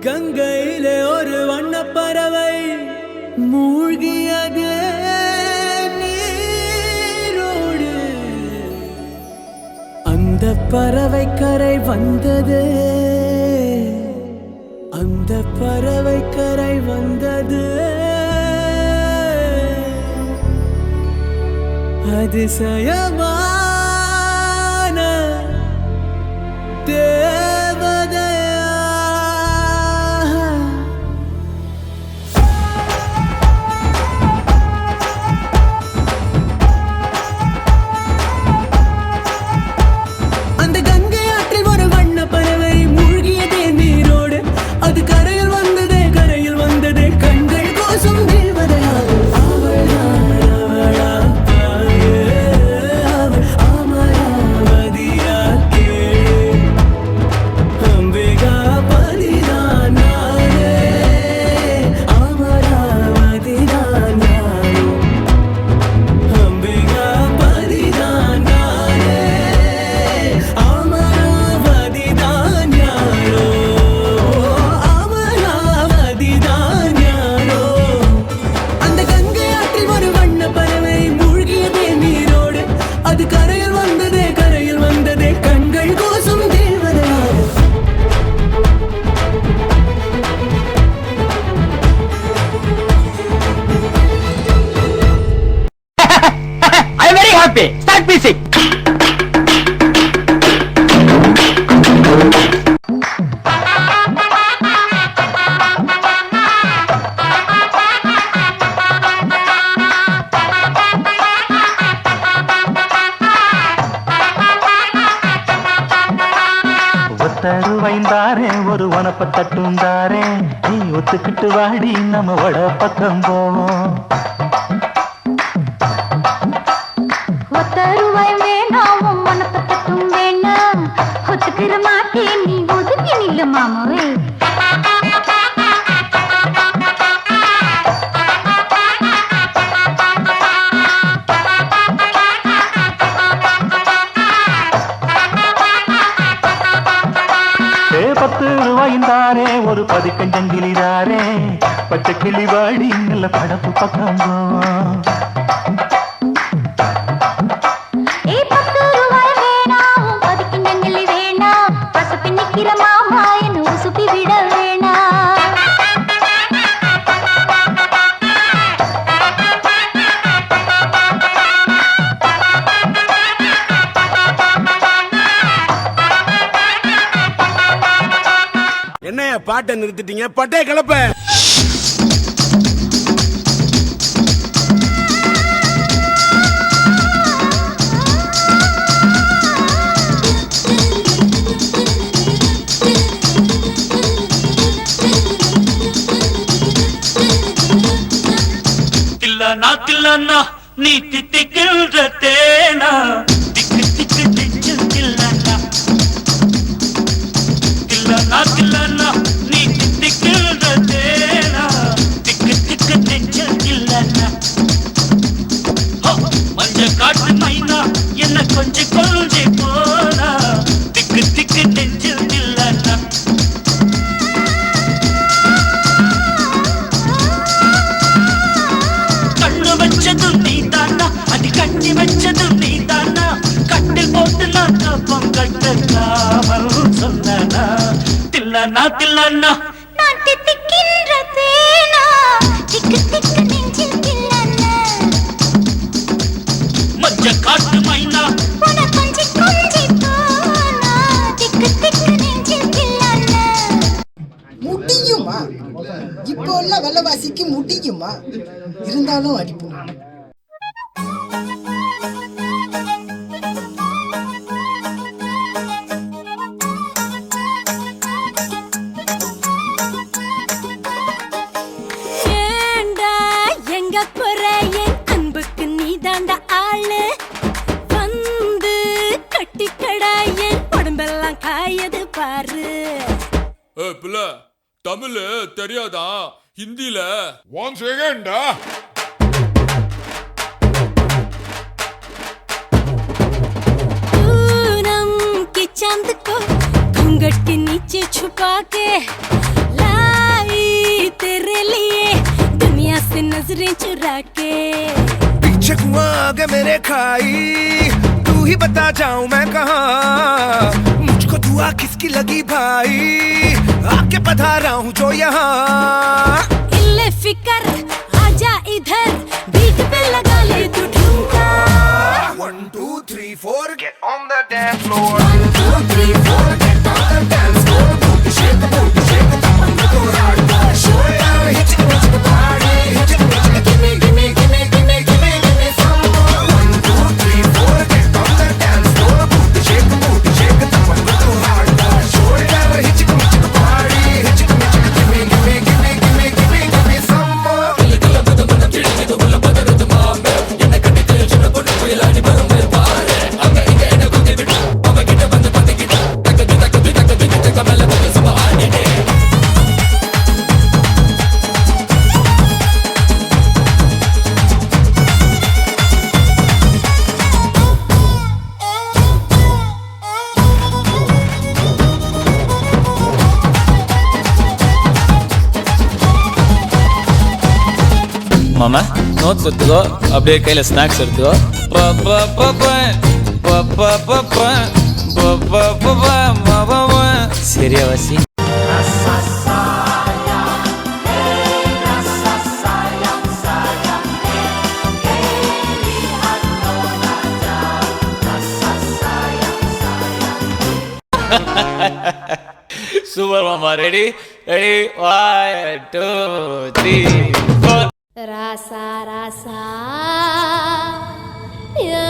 கங்கையிலே ஒரு வண்ணப்பறவை மூழ்கியது நீரோடு. அந்த பறவை கரை வந்தது, அந்த பறவை கரை வந்தது. அதிசயமான Start music. ஒத்தருவைந்தாரே ஒரு வனப்ப தட்டுந்தாரே, நீ ஒத்துக்கிட்டு வாடி நம்ம வட பக்கம் போவோம். ஒத்தருவாய் வேணாவும் மனப்ப தட்டும் வேணாம், ஒத்துக்கிற மாட்டேன் நீ ஒதுங்கி நில்லு மாமாவே. ரூபாய்ந்தாரே ஒரு பதிக்கஞ்சங்கிலிதாரே, பச்சை கிளி வாடி நல்ல படப்பு பக்கம் போவோம். என்னைய பாட்டை நிறுத்திட்டீங்க, பட்டே கிளப்ப. தில்லானா தில்லானா நீ தித்திக்கின்ற தேனா, திக்கு திக்கு நெஞ்சில் தில்லானா. தில்லானா தில்லானா நீ தித்திக்கின்ற தேனா, திக்கு திக்கு நெஞ்சில் தில்லானா. மஞ்ச காட்டு மைனா என்ன கொஞ்சி கொஞ்சி போனா, திக்கு திக்கு நெஞ்சில் தில்லானா. வச்சதும் நீ தானா, அது கட்டி வச்சதும் நீ தானா, கட்டில் போட்டு நான் கப்பம் கட்டலாமல் சொன்னா. தில்லானா தில்லானா நான் தித்திக்கின்ற தேனா, திக்கு திக்கு நெஞ்சில் தில்லானா. மஞ்ச காட்டு மைனா உன கொஞ்சி கொஞ்சி போனா, திக்கு திக்கு நெஞ்சில் தில்லானா. முடியுமா? இப்போ உள்ள வெள்ளவாசிக்கு முடியுமா? இருந்தாலும் அடிப்போம். ஏண்டா எங்க போற, என் அன்புக்கு நீ தாண்டா ஆளு. வந்து கட்டிக்கடா என் உடம்பெல்லாம் காயது பாரு. பிள்ளை தமிழ் தெரியாதா? ஹிந்தில 1 செகண்டா. पूनम की चांद को घूंघट के नीचे छुपा के ला नजरें चुरा के। पीछे कुआं आगे मेरे खाई, तू ही बता जाऊं मैं कहाँ। मुझको दुआ किसकी लगी भाई, आके पधारा हूँ जो यहाँ। इल्ले फिकर आजा इधर, बीट पे लगा ले तू ठुमका। 1 2 3 4 get on the dance floor. 1 2 3 4 get on the dance floor. Booty shake the top and go hard. Show it down, hit it, the party. Hit it, give me, give me, give me, give me, give me, give me some more. 1 2 3 4 get on the dance floor. Booty shake the top and go hard. Show it down, hit it, the party. Hit it, give me, give me, give me, give me, give me, give me some more. மாமா notes எடுத்துக்கோ, அப்படியே கையில snacks எடுத்துக்கோ. சரியா வாசி. Super மாமா. Ready ready 1 2 3 4. ராசா ராசா யா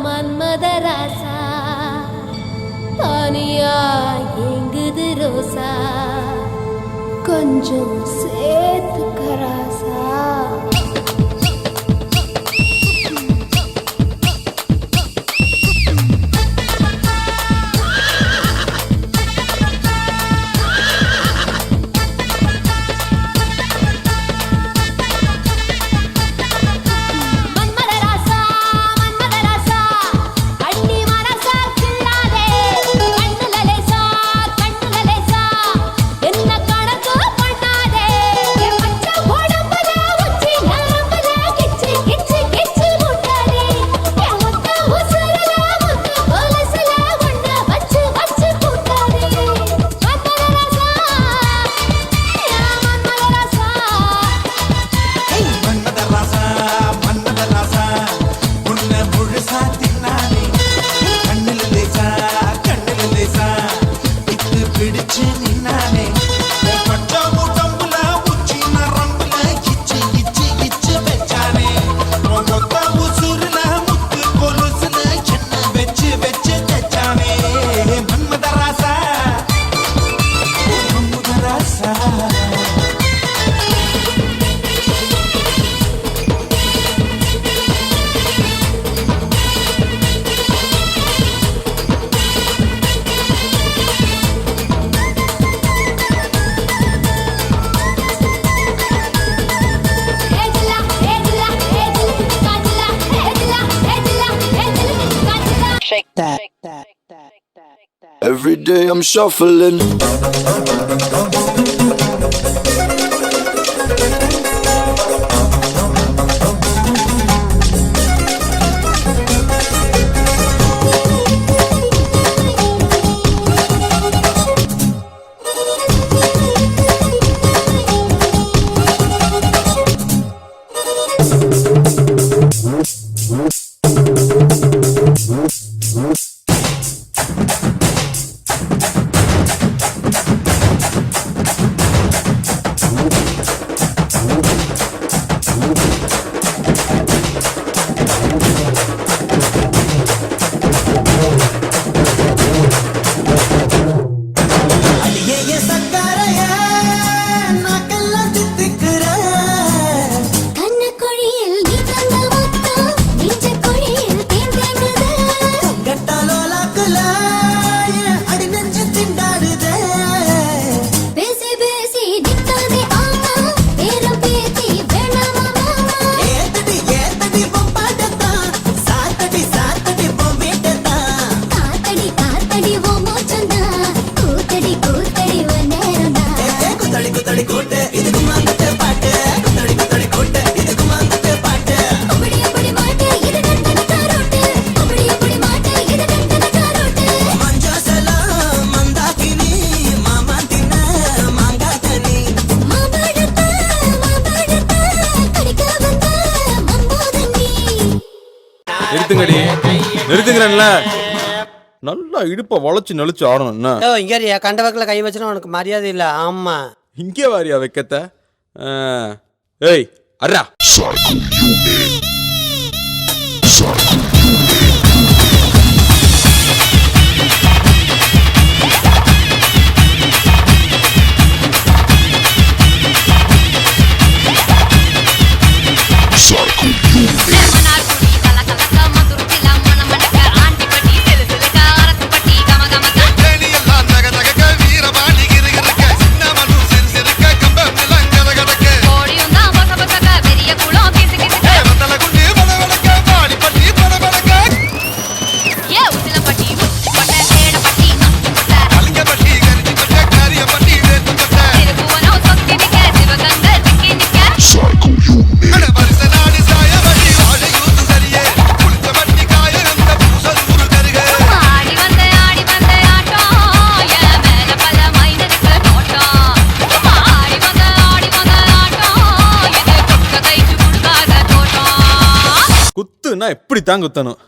மன்மத ராசா, தனியா எங்குது ரோசா, கொஞ்சம் சேர்த்துக்க ராசா. Every day I'm shuffling. நிறுத்துங்கடி நிறுத்துங்கிறேன்ல. நல்லா இடுப்பை வளைச்சு நெளிச்சு ஆடணும் என்ன. இங்கே கண்ட வக்கில் கை வச்சுனா உனக்கு மரியாதை இல்லை. ஆமா இங்கே வாரியா வைக்கத்த. ஏய் அர்ரா. குத்துனா எப்படி தான் குத்தணும்.